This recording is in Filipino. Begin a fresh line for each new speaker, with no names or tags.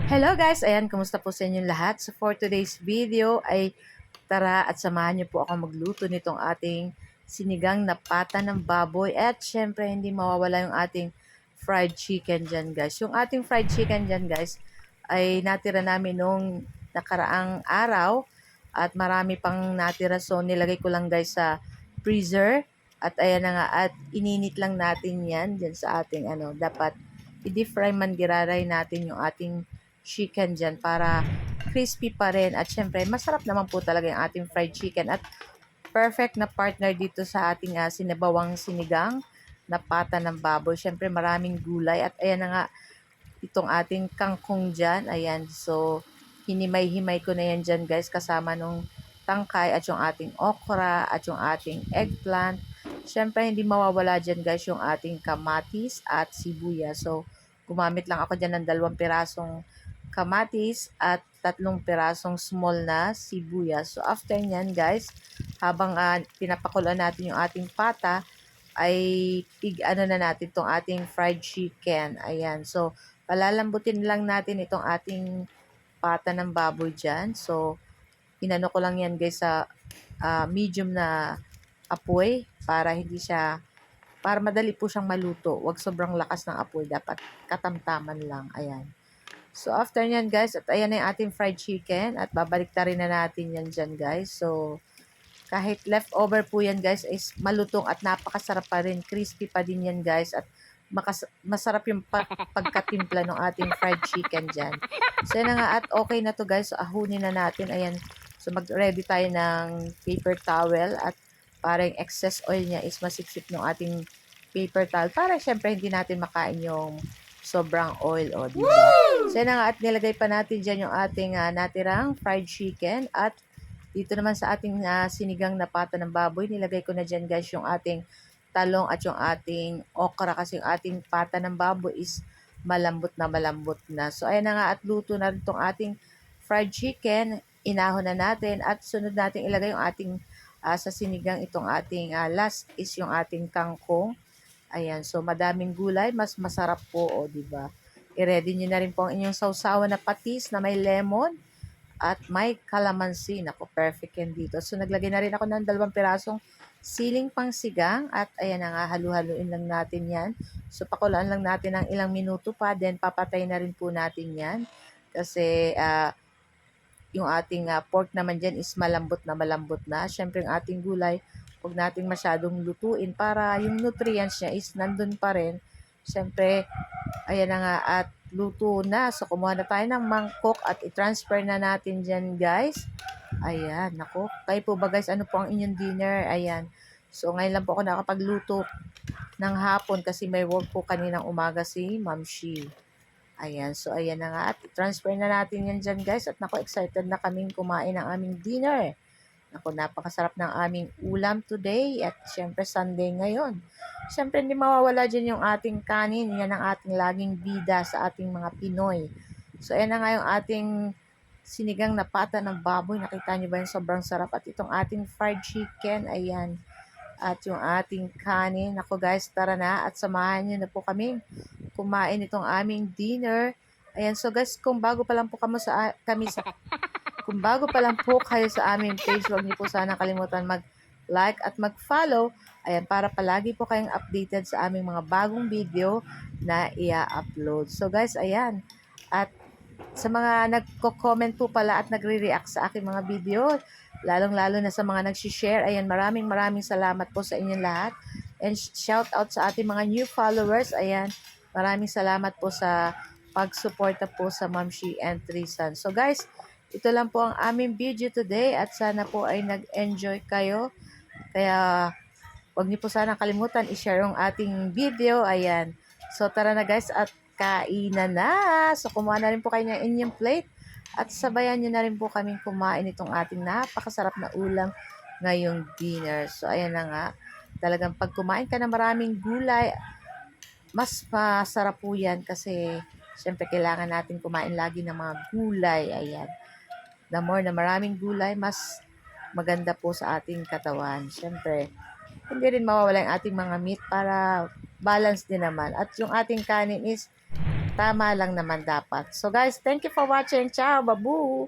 Hello guys! Ayan, kumusta po sa inyong lahat? So for today's video ay tara at samahan niyo po ako magluto nitong ating sinigang na pata ng baboy. At syempre hindi mawawala yung ating fried chicken dyan guys. Yung ating fried chicken dyan guys ay natira namin nung nakaraang araw at marami pang natira. So nilagay ko lang guys sa freezer. At ayan na nga, at ininit lang natin yan dyan sa ating dapat i-deep fry man giraray natin yung ating chicken dyan para crispy pa rin. At syempre, masarap naman po talaga yung ating fried chicken. At perfect na partner dito sa ating sinabawang sinigang na pata ng baboy. Syempre, maraming gulay. At ayan na nga, itong ating kangkong dyan. Ayan, so hinimay-himay ko na yan dyan guys kasama nung tangkay at yung ating okra at yung ating eggplant. Syempre, hindi mawawala dyan guys yung ating kamatis at sibuyas. So, gumamit lang ako dyan ng 2 pirasong kamatis at 3 pirasong small na sibuyas. So, after nyan guys, habang pinapakuloan natin yung ating pata, ay ano na natin itong ating fried chicken. Ayan, so palalambutin lang natin itong ating pata ng baboy dyan. So, inano ko lang yan guys sa medium na apoy para madali po siyang maluto. Huwag sobrang lakas ng apoy, dapat katamtaman lang. Ayan. So, after nyan guys, at ayan na yung ating fried chicken at babalik rin na natin yan dyan guys. So, kahit leftover po yan guys, is malutong at napakasarap pa rin. Crispy pa din yan guys at masarap yung pagkatimpla ng ating fried chicken dyan. So yun na nga at okay na to guys. So ahunin na natin. Ayan. So mag-ready tayo ng paper towel at para yung excess oil niya is masipsip ng ating paper towel para syempre hindi natin makain yung sobrang oil. O, diba? So yun na nga at nilagay pa natin dyan yung ating natirang fried chicken at dito naman sa ating sinigang na pata ng baboy, nilagay ko na dyan guys yung ating talong at yung ating okra kasi yung ating pata ng baboy is malambot na. So ayan na nga at luto na rin itong ating fried chicken. Inahon na natin at sunod natin ilagay yung ating sa sinigang itong ating last is yung ating kangkong. Ayan, so madaming gulay, mas masarap po, o diba? I-ready nyo na rin po ang inyong sausawan na patis na may lemon at may kalamansi. Naku, perfect yan dito. So, naglagay na rin ako ng 2 pirasong siling pangsigang at ayan na nga, halu-haluin lang natin yan. So, pakulaan lang natin ng ilang minuto pa, then papatay na rin po natin yan. Kasi, yung ating pork naman dyan is malambot na. Syempre, yung ating gulay, huwag nating masyadong lutuin para yung nutrients niya is nandun pa rin. Syempre, ayan na nga at luto na. So, kumuha na tayo ng mangkok at i-transfer na natin dyan, guys. Ayan, nako. Kayo po ba, guys, ano po ang inyong dinner? Ayan. So, ngayon lang po ako nakapagluto ng hapon kasi may work po kaninang umaga si Ma'am Shi. Ayan, so ayan na nga at i-transfer na natin yan dyan, guys. At nako, excited na kaming kumain ng aming dinner. Nako, napakasarap ng aming ulam today at syempre Sunday ngayon. Syempre hindi mawawala dyan yung ating kanin. Yan ang ating laging bida sa ating mga Pinoy. So ayan na nga yung ating sinigang na pata ng baboy. Nakita nyo ba yung sobrang sarap? At itong ating fried chicken, ayan. At yung ating kanin. Nako guys, tara na at samahan nyo na po kami kumain itong aming dinner. Ayan, so guys, kung bago pa lang po kung bago pa lang po kayo sa aming page, huwag niyo po sana kalimutan mag-like at mag-follow. Ayan, para palagi po kayong updated sa aming mga bagong video na i-upload. So guys, ayan. At sa mga nagko-comment po pala at nagre-react sa aking mga video, lalong-lalo na sa mga nag-share, ayan, maraming salamat po sa inyong lahat. And shout out sa ating mga new followers, ayan, maraming salamat po sa pagsuporta po sa Ma'am Shi and Trisan. So guys, ito lang po ang aming video today at sana po ay nag-enjoy kayo. Kaya huwag niyo po sana kalimutan i-share yung ating video. Ayan. So tara na guys at kainan na. So kumuha na rin po kayo ng inyong plate at sabayan niyo na rin po kaming kumain itong ating napakasarap na ulam ngayong dinner. So ayan na nga. Talagang pag kumain ka na maraming gulay, mas masarap po yan kasi syempre kailangan natin kumain lagi ng mga gulay. Ayan. The more na maraming gulay, mas maganda po sa ating katawan. Syempre, hindi rin mawawala yung ating mga meat para balance din naman. At yung ating kanin is tama lang naman dapat. So guys, thank you for watching. Ciao, babu!